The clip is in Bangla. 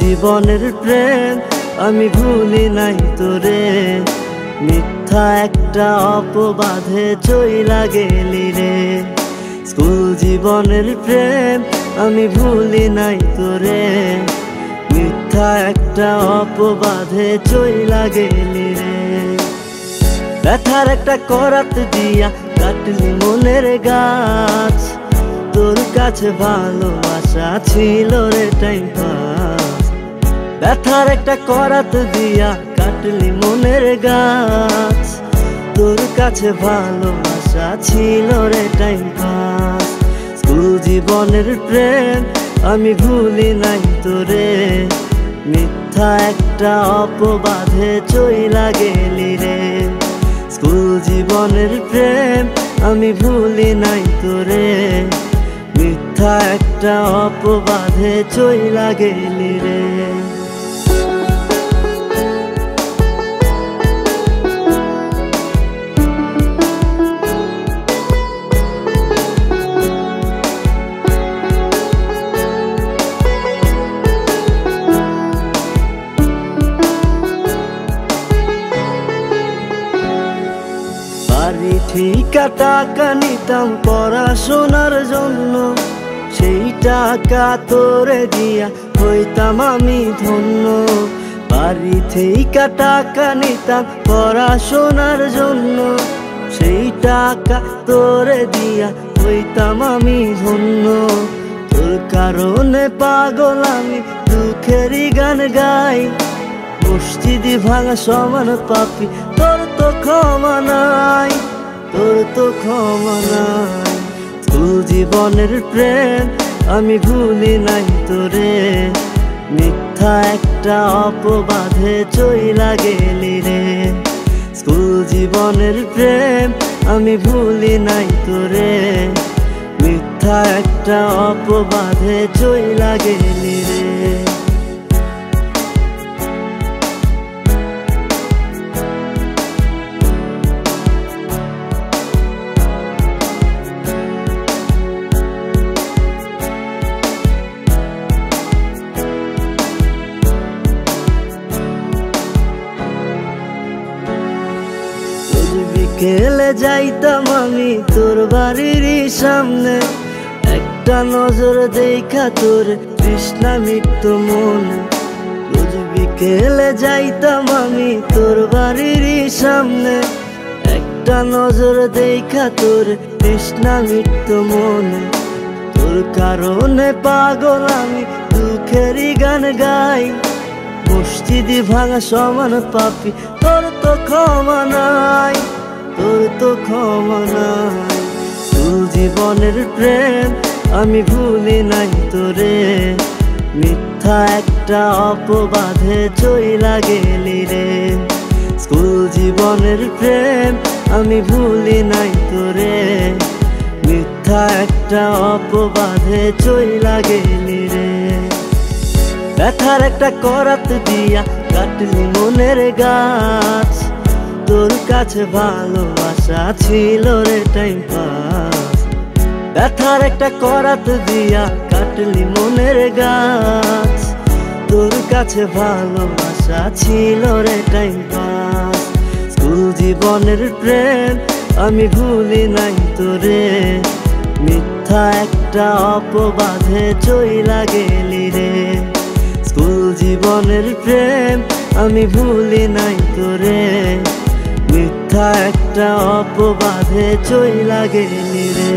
জীবনের প্রেম আমি ভুলি নাই তোরে, মিথ্যা একটা অপবাদে চইলা গেলি রে। স্কুল জীবনের প্রেম আমি ভুলি নাই তোরে, মিথ্যা একটা অপবাদে চইলা গেলি রে। ব্যথার একটা করাত দিয়া কাটলি মনের গাছ, তোর কাছে ভালোবাসা ছিল রে টাইম পাস। ব্যথার একটা করাত দিয়া কাটলি মনের গাছ, তোর কাছে ভালোবাসা ছিল রে টাইম পাস। স্কুল জীবনের প্রেম আমি ভুলি নাই তোরে, মিথ্যা একটা অপবাদে চইলা গেলি রে। স্কুল জীবনের প্রেম আমি ভুলি নাই তোরে, মিথ্যা একটা অপবাদে চইলা গেলি রে। বাড়ি ঠিকা টাকা নিতাম পড়াশোনার জন্য, সেই টাকা তোরে দিয়া হইতাম আমি ধন্য। বাড়ি ঠিকা টাকা নিতাম পড়াশোনার জন্য, সেই টাকা তোরে দিয়া হইতাম আমি ধন্য। তোর কারণে পাগল আমি দুঃখেরই গান গাই, মসজিদি ভাঙা সমান পাপি তোর তো ক্ষমা নাই, তোর তো ক্ষমা নাই। স্কুল জীবনের প্রেম আমি ভুলি নাই তোরে, মিথ্যা একটা অপবাদে চইলা গেলি রে। স্কুল জীবনের প্রেম আমি ভুলি নাই তোরে, মিথ্যা একটা অপবাদে চইলা গেলি রে। বিকেলে যাইতাম আমি তোর বাড়ির সামনে, একটা নজর দেখা তোর তৃষ্ণা মিটত মনে। রোজ বিকেলে যাইতাম আমি তোর বাড়ির সামনে, একটা নজর দেখা তোর তৃষ্ণা মিটত মনে। তোর কারণে পাগল আমি দুঃখেরই গান গাই, মসজিদি ভাঙা সমান পাপি তোর তো ক্ষমা নাই, তোর তো ক্ষমা নাই। স্কুল জীবনের প্রেম আমি ভুলি নাই তোরে, মিথ্যা একটা অপবাদে চইলা গেলি রে। স্কুল জীবনের প্রেম আমি ভুলি নাই তোরে, মিথ্যা একটা অপবাদে চইলা গেলি রে। ব্যথার একটা করাত দিয়া কাটলি মনের গাছ, তোর কাছে ভালোবাসা ছিল রে টাইম পাস। ব্যথার একটা করাত দিয়া কাটলি মনের গাছ, তোর কাছে ভালোবাসা ছিল রে টাইম পাস। স্কুল জীবনের প্রেম আমি ভুলি নাই তোরে, মিথ্যা একটা অপবাদে চইলা গেলি রে। স্কুল জীবনের প্রেম আমি ভুলি নাই তোরে, মিথ্যা একটা অপবাদে চইলা গেলি রে।